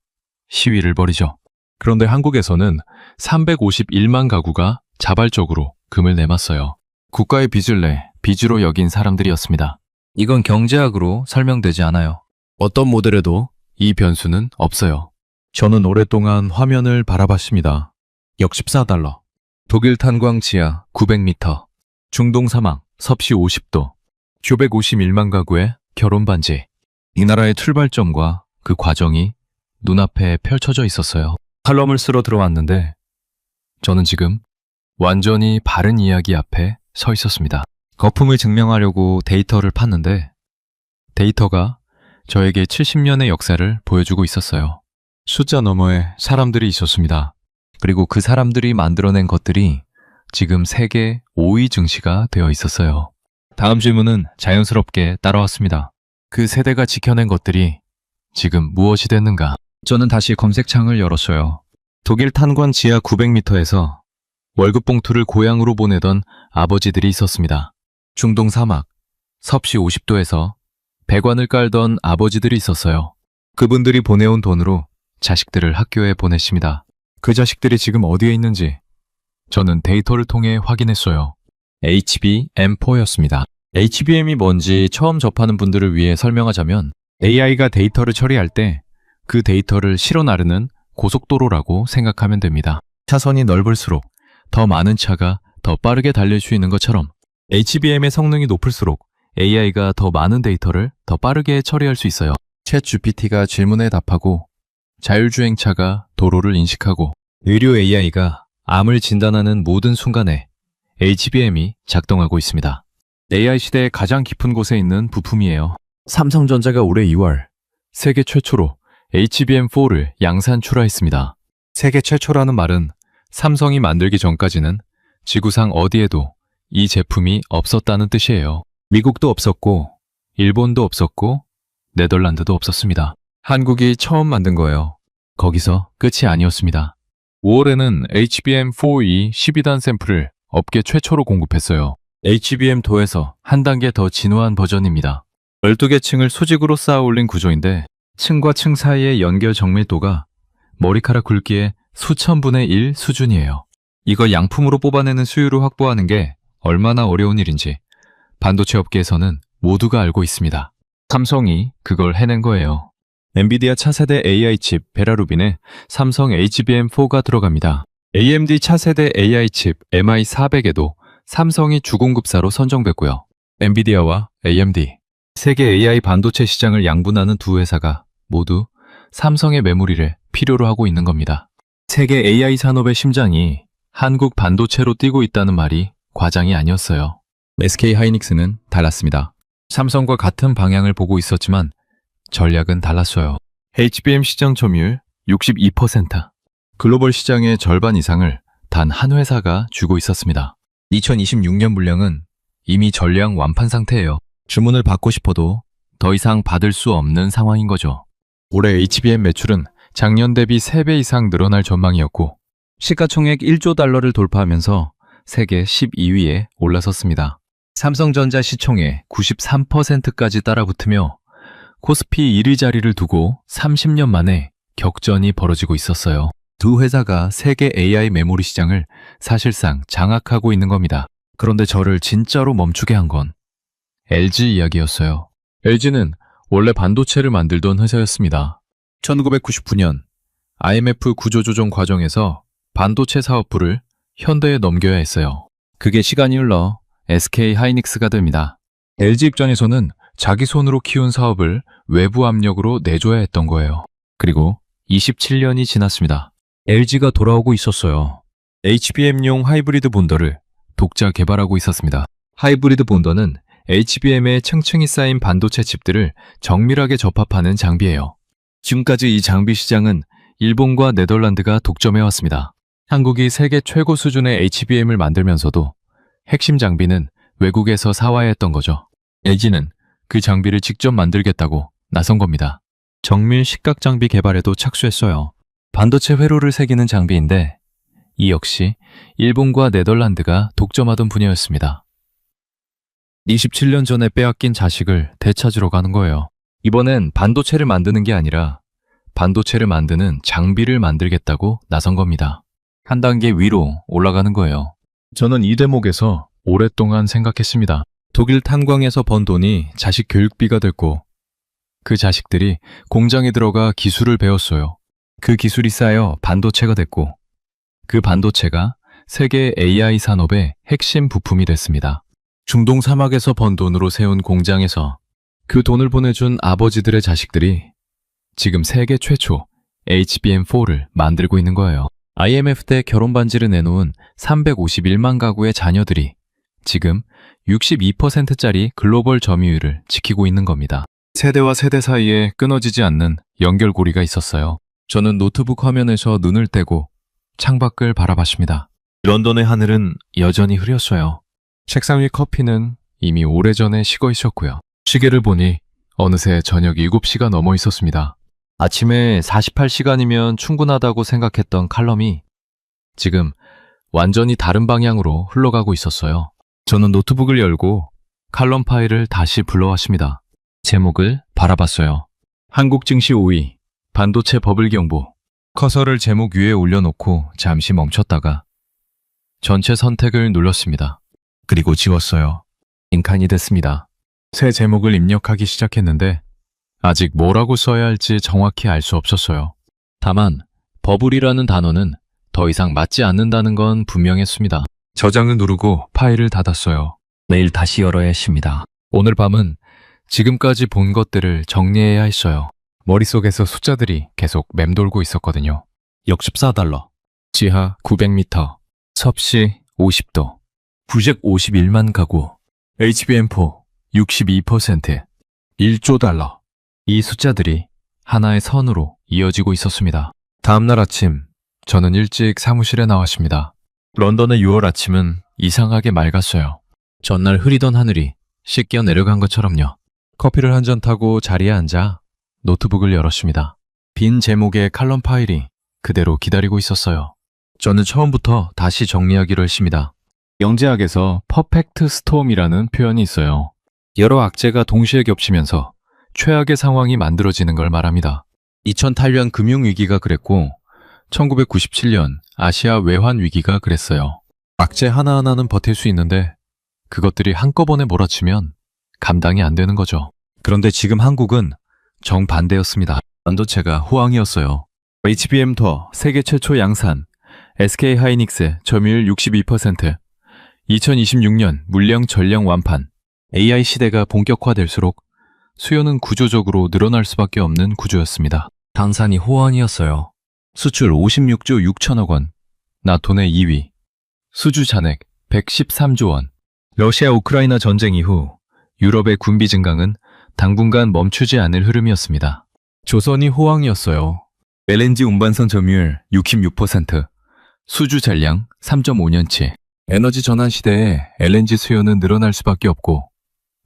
시위를 벌이죠. 그런데 한국에서는 351만 가구가 자발적으로 금을 내놨어요. 국가의 빚을 내 빚으로 여긴 사람들이었습니다. 이건 경제학으로 설명되지 않아요. 어떤 모델에도 이 변수는 없어요. 저는 오랫동안 화면을 바라봤습니다. 역 14달러, 독일 탄광 지하 900m, 중동 사막 섭씨 50도, 951만 가구의 결혼 반지. 이 나라의 출발점과 그 과정이 눈앞에 펼쳐져 있었어요. 칼럼을 쓰러 들어왔는데 저는 지금 완전히 바른 이야기 앞에 서 있었습니다. 거품을 증명하려고 데이터를 팠는데 데이터가 저에게 70년의 역사를 보여주고 있었어요. 숫자 너머에 사람들이 있었습니다. 그리고 그 사람들이 만들어낸 것들이 지금 세계 5위 증시가 되어 있었어요. 다음 질문은 자연스럽게 따라왔습니다. 그 세대가 지켜낸 것들이 지금 무엇이 됐는가? 저는 다시 검색창을 열었어요. 독일 탄광 지하 900m에서 월급 봉투를 고향으로 보내던 아버지들이 있었습니다. 중동 사막, 섭씨 50도에서 배관을 깔던 아버지들이 있었어요. 그분들이 보내온 돈으로 자식들을 학교에 보냈습니다. 그 자식들이 지금 어디에 있는지 저는 데이터를 통해 확인했어요. HBM4였습니다. HBM이 뭔지 처음 접하는 분들을 위해 설명하자면 AI가 데이터를 처리할 때 그 데이터를 실어 나르는 고속도로라고 생각하면 됩니다. 차선이 넓을수록 더 많은 차가 더 빠르게 달릴 수 있는 것처럼 HBM의 성능이 높을수록 AI가 더 많은 데이터를 더 빠르게 처리할 수 있어요. 챗 GPT가 질문에 답하고 자율주행차가 도로를 인식하고 의료 AI가 암을 진단하는 모든 순간에 HBM이 작동하고 있습니다. AI 시대의 가장 깊은 곳에 있는 부품이에요. 삼성전자가 올해 2월 세계 최초로 HBM4를 양산 출하했습니다. 세계 최초라는 말은 삼성이 만들기 전까지는 지구상 어디에도 이 제품이 없었다는 뜻이에요. 미국도 없었고, 일본도 없었고, 네덜란드도 없었습니다. 한국이 처음 만든 거예요. 거기서 끝이 아니었습니다. 5월에는 HBM4E 12단 샘플을 업계 최초로 공급했어요. HBM2에서 한 단계 더 진화한 버전입니다. 12개 층을 수직으로 쌓아 올린 구조인데 층과 층 사이의 연결 정밀도가 머리카락 굵기의 수천 분의 1 수준이에요. 이걸 양품으로 뽑아내는 수율을 확보하는 게 얼마나 어려운 일인지 반도체 업계에서는 모두가 알고 있습니다. 삼성이 그걸 해낸 거예요. 엔비디아 차세대 AI 칩 베라루빈에 삼성 HBM4가 들어갑니다. AMD 차세대 AI 칩 MI400에도 삼성이 주공급사로 선정됐고요. 엔비디아와 AMD, 세계 AI 반도체 시장을 양분하는 두 회사가 모두 삼성의 메모리를 필요로 하고 있는 겁니다. 세계 AI 산업의 심장이 한국 반도체로 뛰고 있다는 말이 과장이 아니었어요. SK 하이닉스는 달랐습니다. 삼성과 같은 방향을 보고 있었지만 전략은 달랐어요. HBM 시장 점유율 62%, 글로벌 시장의 절반 이상을 단 한 회사가 쥐고 있었습니다. 2026년 물량은 이미 전량 완판 상태예요. 주문을 받고 싶어도 더 이상 받을 수 없는 상황인 거죠. 올해 HBM 매출은 작년 대비 3배 이상 늘어날 전망이었고 시가총액 1조 달러를 돌파하면서 세계 12위에 올라섰습니다. 삼성전자 시총의 93%까지 따라붙으며 코스피 1위 자리를 두고 30년 만에 격전이 벌어지고 있었어요. 두 회사가 세계 AI 메모리 시장을 사실상 장악하고 있는 겁니다. 그런데 저를 진짜로 멈추게 한 건 LG 이야기였어요. LG는 원래 반도체를 만들던 회사였습니다. 1999년 IMF 구조조정 과정에서 반도체 사업부를 현대에 넘겨야 했어요. 그게 시간이 흘러 SK 하이닉스가 됩니다. LG 입장에서는 자기 손으로 키운 사업을 외부 압력으로 내줘야 했던 거예요. 그리고 27년이 지났습니다. LG가 돌아오고 있었어요. HBM용 하이브리드 본더를 독자 개발하고 있었습니다. 하이브리드 본더는 HBM에 층층이 쌓인 반도체 칩들을 정밀하게 접합하는 장비예요. 지금까지 이 장비 시장은 일본과 네덜란드가 독점해왔습니다. 한국이 세계 최고 수준의 HBM을 만들면서도 핵심 장비는 외국에서 사와야 했던 거죠. LG는 그 장비를 직접 만들겠다고 나선 겁니다. 정밀 식각 장비 개발에도 착수했어요. 반도체 회로를 새기는 장비인데 이 역시 일본과 네덜란드가 독점하던 분야였습니다. 27년 전에 빼앗긴 자식을 되찾으러 가는 거예요. 이번엔 반도체를 만드는 게 아니라 반도체를 만드는 장비를 만들겠다고 나선 겁니다. 한 단계 위로 올라가는 거예요. 저는 이 대목에서 오랫동안 생각했습니다. 독일 탄광에서 번 돈이 자식 교육비가 됐고 그 자식들이 공장에 들어가 기술을 배웠어요. 그 기술이 쌓여 반도체가 됐고 그 반도체가 세계 AI 산업의 핵심 부품이 됐습니다. 중동 사막에서 번 돈으로 세운 공장에서 그 돈을 보내준 아버지들의 자식들이 지금 세계 최초 HBM4를 만들고 있는 거예요. IMF 때 결혼 반지를 내놓은 351만 가구의 자녀들이 지금 62%짜리 글로벌 점유율을 지키고 있는 겁니다. 세대와 세대 사이에 끊어지지 않는 연결고리가 있었어요. 저는 노트북 화면에서 눈을 떼고 창밖을 바라봤습니다. 런던의 하늘은 여전히 흐렸어요. 책상 위 커피는 이미 오래전에 식어 있었고요. 시계를 보니 어느새 저녁 7시가 넘어 있었습니다. 아침에 48시간이면 충분하다고 생각했던 칼럼이 지금 완전히 다른 방향으로 흘러가고 있었어요. 저는 노트북을 열고 칼럼 파일을 다시 불러왔습니다. 제목을 바라봤어요. 한국 증시 5위, 반도체 버블 경보. 커서를 제목 위에 올려놓고 잠시 멈췄다가 전체 선택을 눌렀습니다. 그리고 지웠어요. 빈칸이 됐습니다. 새 제목을 입력하기 시작했는데 아직 뭐라고 써야 할지 정확히 알 수 없었어요. 다만 버블이라는 단어는 더 이상 맞지 않는다는 건 분명했습니다. 저장을 누르고 파일을 닫았어요. 내일 다시 열어야 했습니다. 오늘 밤은 지금까지 본 것들을 정리해야 했어요. 머릿속에서 숫자들이 계속 맴돌고 있었거든요. 역습 4달러, 지하 900m, 섭씨 50도, 부색 51만 가구, HBM4 62%, 1조 달러. 이 숫자들이 하나의 선으로 이어지고 있었습니다. 다음날 아침, 저는 일찍 사무실에 나왔습니다. 런던의 6월 아침은 이상하게 맑았어요. 전날 흐리던 하늘이 씻겨 내려간 것처럼요. 커피를 한 잔 타고 자리에 앉아 노트북을 열었습니다. 빈 제목의 칼럼 파일이 그대로 기다리고 있었어요. 저는 처음부터 다시 정리하기로 했습니다. 영재학에서 퍼펙트 스톰이라는 표현이 있어요. 여러 악재가 동시에 겹치면서 최악의 상황이 만들어지는 걸 말합니다. 2008년 금융위기가 그랬고 1997년 아시아 외환 위기가 그랬어요. 악재 하나하나는 버틸 수 있는데 그것들이 한꺼번에 몰아치면 감당이 안 되는 거죠. 그런데 지금 한국은 정반대였습니다. 반도체가 호황이었어요. HBM2 세계 최초 양산, SK하이닉스 점유율 62%, 2026년 물량 전량 완판, AI 시대가 본격화될수록 수요는 구조적으로 늘어날 수밖에 없는 구조였습니다. 당산이 호황이었어요. 수출 56조 6천억 원, 나토 내 2위, 수주 잔액 113조 원. 러시아 우크라이나 전쟁 이후 유럽의 군비 증강은 당분간 멈추지 않을 흐름이었습니다. 조선이 호황이었어요. LNG 운반선 점유율 66%, 수주 잔량 3.5년치. 에너지 전환 시대에 LNG 수요는 늘어날 수밖에 없고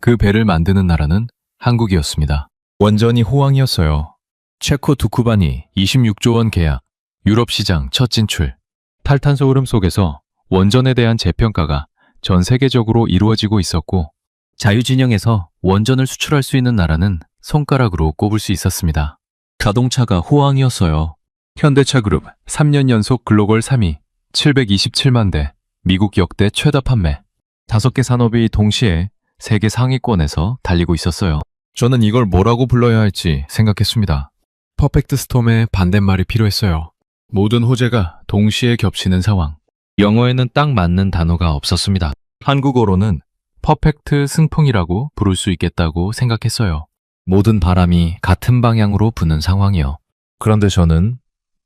그 배를 만드는 나라는 한국이었습니다. 원전이 호황이었어요. 체코 두쿠반이 26조 원 계약, 유럽 시장 첫 진출. 탈탄소 흐름 속에서 원전에 대한 재평가가 전 세계적으로 이루어지고 있었고 자유진영에서 원전을 수출할 수 있는 나라는 손가락으로 꼽을 수 있었습니다. 자동차가 호황이었어요. 현대차 그룹 3년 연속 글로벌 3위, 727만 대, 미국 역대 최다 판매. 5개 산업이 동시에 세계 상위권에서 달리고 있었어요. 저는 이걸 뭐라고 불러야 할지 생각했습니다. 퍼펙트 스톰의 반대말이 필요했어요. 모든 호재가 동시에 겹치는 상황. 영어에는 딱 맞는 단어가 없었습니다. 한국어로는 퍼펙트 승풍이라고 부를 수 있겠다고 생각했어요. 모든 바람이 같은 방향으로 부는 상황이요. 그런데 저는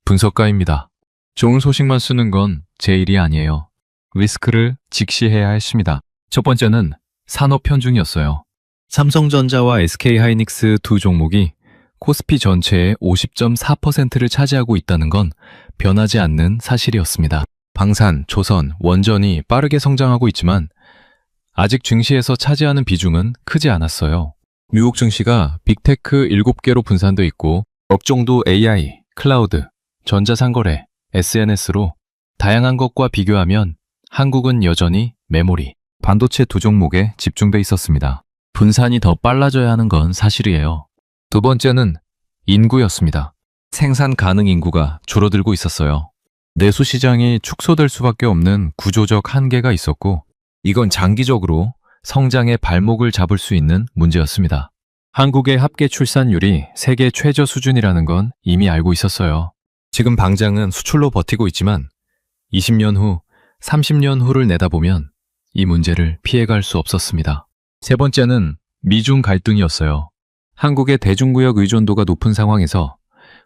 분석가입니다. 좋은 소식만 쓰는 건 제 일이 아니에요. 리스크를 직시해야 했습니다. 첫 번째는 산업 편중이었어요. 삼성전자와 SK하이닉스 두 종목이 코스피 전체의 50.4%를 차지하고 있다는 건 변하지 않는 사실이었습니다. 방산, 조선, 원전이 빠르게 성장하고 있지만 아직 증시에서 차지하는 비중은 크지 않았어요. 미국 증시가 빅테크 7개로 분산돼 있고 업종도 AI, 클라우드, 전자상거래, SNS로 다양한 것과 비교하면 한국은 여전히 메모리, 반도체 두 종목에 집중돼 있었습니다. 분산이 더 빨라져야 하는 건 사실이에요. 두 번째는 인구였습니다. 생산 가능 인구가 줄어들고 있었어요. 내수 시장이 축소될 수밖에 없는 구조적 한계가 있었고 이건 장기적으로 성장의 발목을 잡을 수 있는 문제였습니다. 한국의 합계 출산율이 세계 최저 수준이라는 건 이미 알고 있었어요. 지금 방장은 수출로 버티고 있지만 20년 후, 30년 후를 내다보면 이 문제를 피해갈 수 없었습니다. 세 번째는 미중 갈등이었어요. 한국의 대중구역 의존도가 높은 상황에서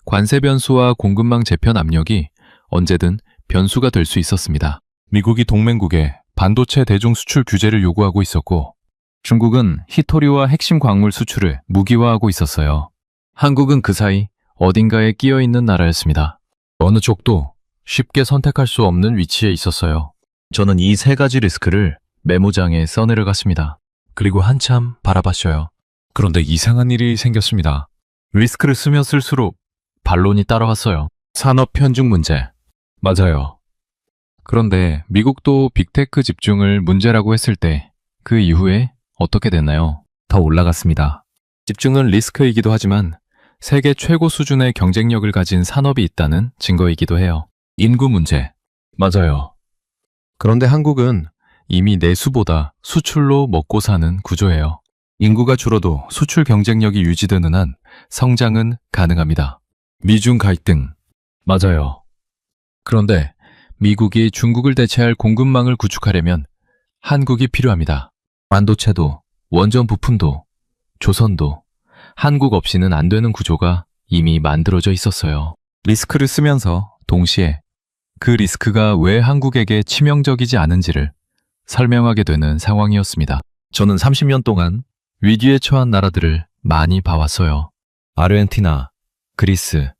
관세 변수와 공급망 재편 압력이 언제든 변수가 될 수 있었습니다. 미국이 동맹국에 반도체 대중 수출 규제를 요구하고 있었고 중국은 히토리와 핵심 광물 수출을 무기화하고 있었어요. 한국은 그 사이 어딘가에 끼어 있는 나라였습니다. 어느 쪽도 쉽게 선택할 수 없는 위치에 있었어요. 저는 이 세 가지 리스크를 메모장에 써내려갔습니다. 그리고 한참 바라봤어요. 그런데 이상한 일이 생겼습니다. 리스크를 쓰면 쓸수록 반론이 따라왔어요. 산업 편중 문제. 맞아요. 그런데 미국도 빅테크 집중을 문제라고 했을 때 그 이후에 어떻게 됐나요? 더 올라갔습니다. 집중은 리스크이기도 하지만 세계 최고 수준의 경쟁력을 가진 산업이 있다는 증거이기도 해요. 인구 문제. 맞아요. 그런데 한국은 이미 내수보다 수출로 먹고 사는 구조예요. 인구가 줄어도 수출 경쟁력이 유지되는 한 성장은 가능합니다. 미중 갈등. 맞아요. 그런데 미국이 중국을 대체할 공급망을 구축하려면 한국이 필요합니다. 반도체도, 원전 부품도, 조선도 한국 없이는 안 되는 구조가 이미 만들어져 있었어요. 리스크를 쓰면서 동시에 그 리스크가 왜 한국에게 치명적이지 않은지를 설명하게 되는 상황이었습니다. 저는 30년 동안 위기에 처한 나라들을 많이 봐왔어요. 아르헨티나, 그리스,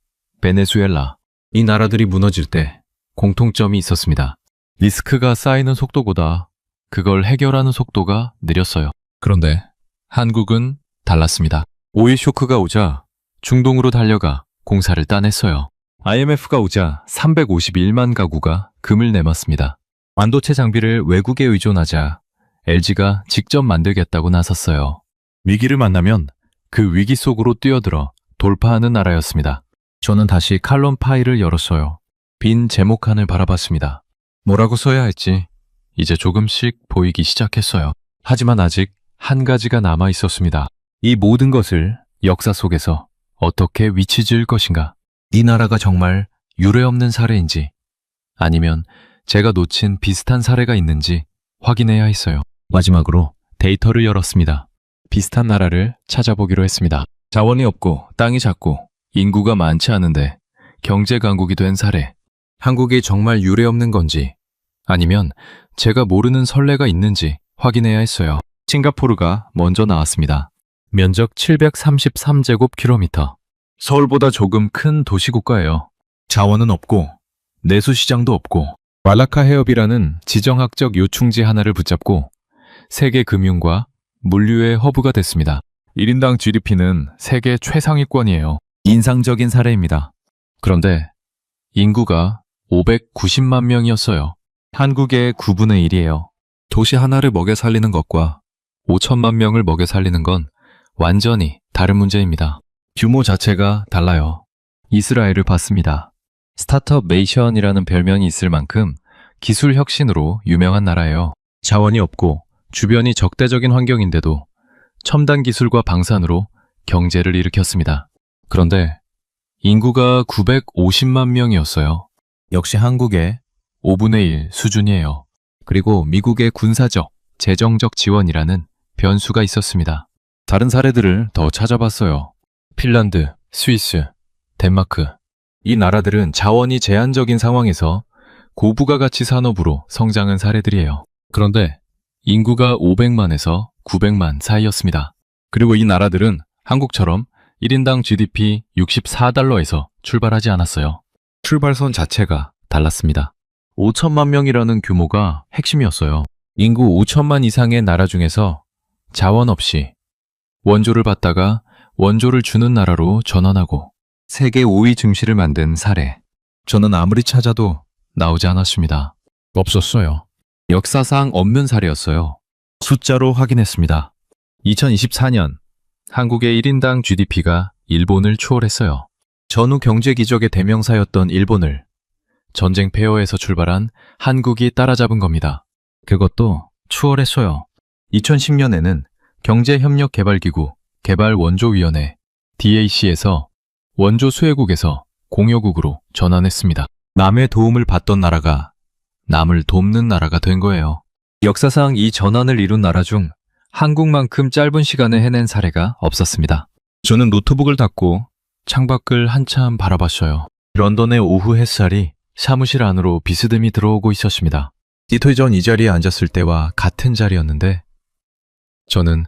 베네수엘라. 이 나라들이 무너질 때 공통점이 있었습니다. 리스크가 쌓이는 속도보다 그걸 해결하는 속도가 느렸어요. 그런데 한국은 달랐습니다. 오일 쇼크가 오자 중동으로 달려가 공사를 따냈어요. IMF가 오자 351만 가구가 금을 내놨습니다. 반도체 장비를 외국에 의존하자 LG가 직접 만들겠다고 나섰어요. 위기를 만나면 그 위기 속으로 뛰어들어 돌파하는 나라였습니다. 저는 다시 칼럼 파일을 열었어요. 빈 제목칸을 바라봤습니다. 뭐라고 써야 할지 이제 조금씩 보이기 시작했어요. 하지만 아직 한 가지가 남아 있었습니다. 이 모든 것을 역사 속에서 어떻게 위치 지을 것인가? 이 나라가 정말 유례없는 사례인지 아니면 제가 놓친 비슷한 사례가 있는지 확인해야 했어요. 마지막으로 데이터를 열었습니다. 비슷한 나라를 찾아보기로 했습니다. 자원이 없고 땅이 작고 인구가 많지 않은데 경제 강국이 된 사례. 한국이 정말 유례없는 건지 아니면 제가 모르는 선례가 있는지 확인해야 했어요. 싱가포르가 먼저 나왔습니다. 면적 733제곱킬로미터. 서울보다 조금 큰 도시국가예요. 자원은 없고 내수시장도 없고 말라카 해협이라는 지정학적 요충지 하나를 붙잡고 세계 금융과 물류의 허브가 됐습니다. 1인당 GDP는 세계 최상위권이에요. 인상적인 사례입니다. 그런데 인구가 590만 명이었어요. 한국의 9분의 1이에요. 도시 하나를 먹여 살리는 것과 5천만 명을 먹여 살리는 건 완전히 다른 문제입니다. 규모 자체가 달라요. 이스라엘을 봤습니다. 스타트업 네이션이라는 별명이 있을 만큼 기술 혁신으로 유명한 나라예요. 자원이 없고 주변이 적대적인 환경인데도 첨단 기술과 방산으로 경제를 일으켰습니다. 그런데 인구가 950만 명이었어요. 역시 한국의 5분의 1 수준이에요. 그리고 미국의 군사적, 재정적 지원이라는 변수가 있었습니다. 다른 사례들을 더 찾아봤어요. 핀란드, 스위스, 덴마크. 이 나라들은 자원이 제한적인 상황에서 고부가가치 산업으로 성장한 사례들이에요. 그런데 인구가 500만에서 900만 사이였습니다. 그리고 이 나라들은 한국처럼 1인당 GDP 64달러에서 출발하지 않았어요. 출발선 자체가 달랐습니다. 5천만 명이라는 규모가 핵심이었어요. 인구 5천만 이상의 나라 중에서 자원 없이 원조를 받다가 원조를 주는 나라로 전환하고 세계 5위 증시를 만든 사례. 저는 아무리 찾아도 나오지 않았습니다. 없었어요. 역사상 없는 사례였어요. 숫자로 확인했습니다. 2024년 한국의 1인당 GDP가 일본을 추월했어요. 전후 경제 기적의 대명사였던 일본을 전쟁 폐허에서 출발한 한국이 따라잡은 겁니다. 그것도 추월했어요. 2010년에는 경제협력개발기구 개발원조위원회 DAC에서 원조 수혜국에서 공여국으로 전환했습니다. 남의 도움을 받던 나라가 남을 돕는 나라가 된 거예요. 역사상 이 전환을 이룬 나라 중 한국만큼 짧은 시간에 해낸 사례가 없었습니다. 저는 노트북을 닫고 창밖을 한참 바라봤어요. 런던의 오후 햇살이 사무실 안으로 비스듬히 들어오고 있었습니다. 이틀 전 이 자리에 앉았을 때와 같은 자리였는데 저는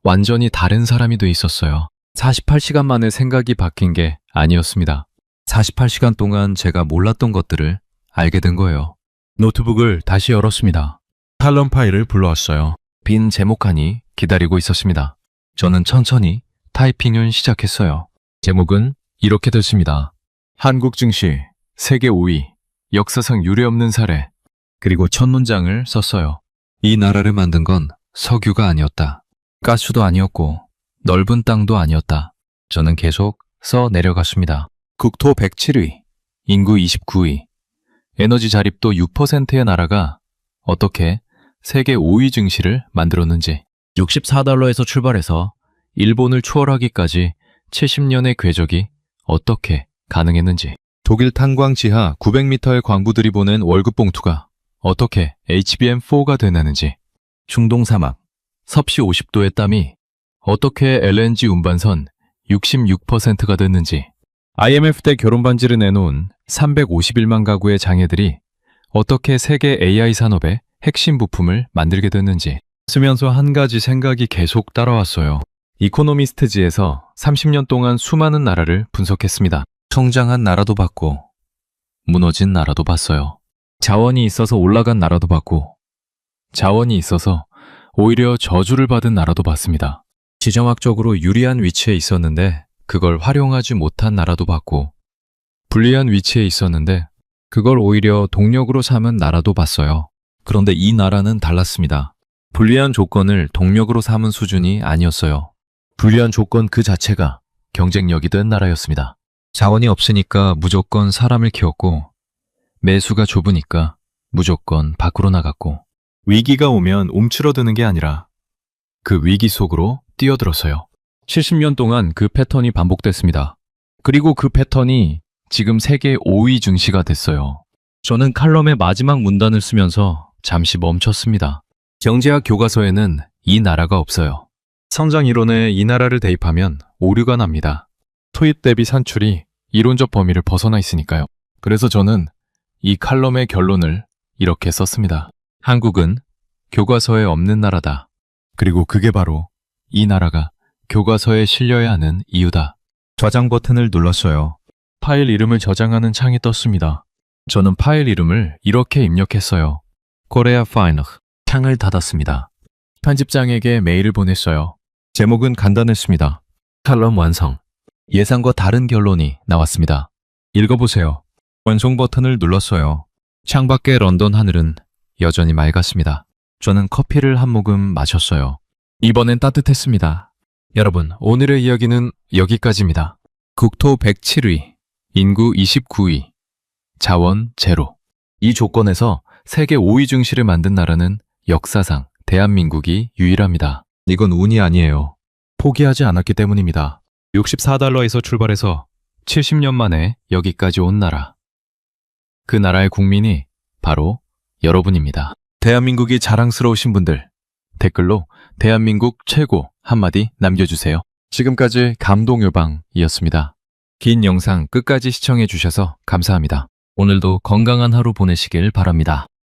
완전히 다른 사람이 돼 있었어요. 48시간 만에 생각이 바뀐 게 아니었습니다. 48시간 동안 제가 몰랐던 것들을 알게 된 거예요. 노트북을 다시 열었습니다. 칼럼 파일을 불러왔어요. 빈 제목칸이 기다리고 있었습니다. 저는 천천히 타이핑을 시작했어요. 제목은 이렇게 됐습니다. 한국 증시 세계 5위, 역사상 유례없는 사례. 그리고 첫 문장을 썼어요. 이 나라를 만든 건 석유가 아니었다. 가스도 아니었고 넓은 땅도 아니었다. 저는 계속 써 내려갔습니다. 국토 107위, 인구 29위, 에너지 자립도 6%의 나라가 어떻게 세계 5위 증시를 만들었는지, 64달러에서 출발해서 일본을 추월하기까지 70년의 궤적이 어떻게 가능했는지, 독일 탄광 지하 900m의 광부들이 보낸 월급 봉투가 어떻게 HBM4가 되나는지, 중동 사막, 섭씨 50도의 땀이 어떻게 LNG 운반선 66%가 됐는지, IMF 때 결혼 반지를 내놓은 351만 가구의 장애들이 어떻게 세계 AI 산업의 핵심 부품을 만들게 됐는지 쓰면서 한 가지 생각이 계속 따라왔어요. 이코노미스트지에서 30년 동안 수많은 나라를 분석했습니다. 성장한 나라도 봤고 무너진 나라도 봤어요. 자원이 있어서 올라간 나라도 봤고 자원이 있어서 오히려 저주를 받은 나라도 봤습니다. 지정학적으로 유리한 위치에 있었는데 그걸 활용하지 못한 나라도 봤고 불리한 위치에 있었는데 그걸 오히려 동력으로 삼은 나라도 봤어요. 그런데 이 나라는 달랐습니다. 불리한 조건을 동력으로 삼은 수준이 아니었어요. 불리한 조건 그 자체가 경쟁력이 된 나라였습니다. 자원이 없으니까 무조건 사람을 키웠고, 매수가 좁으니까 무조건 밖으로 나갔고, 위기가 오면 움츠러드는 게 아니라 그 위기 속으로 뛰어들었어요. 70년 동안 그 패턴이 반복됐습니다. 그리고 그 패턴이 지금 세계 5위 증시가 됐어요. 저는 칼럼의 마지막 문단을 쓰면서 잠시 멈췄습니다. 경제학 교과서에는 이 나라가 없어요. 성장 이론에 이 나라를 대입하면 오류가 납니다. 토입 대비 산출이 이론적 범위를 벗어나 있으니까요. 그래서 저는 이 칼럼의 결론을 이렇게 썼습니다. 한국은 교과서에 없는 나라다. 그리고 그게 바로 이 나라가 교과서에 실려야 하는 이유다. 저장 버튼을 눌렀어요. 파일 이름을 저장하는 창이 떴습니다. 저는 파일 이름을 이렇게 입력했어요. 코리아 파이너. 창을 닫았습니다. 편집장에게 메일을 보냈어요. 제목은 간단했습니다. 칼럼 완성. 예상과 다른 결론이 나왔습니다. 읽어보세요. 완성 버튼을 눌렀어요. 창밖의 런던 하늘은 여전히 맑았습니다. 저는 커피를 한 모금 마셨어요. 이번엔 따뜻했습니다. 여러분, 오늘의 이야기는 여기까지입니다. 국토 107위, 인구 29위, 자원 제로. 이 조건에서 세계 5위 증시를 만든 나라는 역사상 대한민국이 유일합니다. 이건 운이 아니에요. 포기하지 않았기 때문입니다. 64달러에서 출발해서 70년 만에 여기까지 온 나라. 그 나라의 국민이 바로 여러분입니다. 대한민국이 자랑스러우신 분들, 댓글로 대한민국 최고 한마디 남겨주세요. 지금까지 감동요방이었습니다. 긴 영상 끝까지 시청해 주셔서 감사합니다. 오늘도 건강한 하루 보내시길 바랍니다.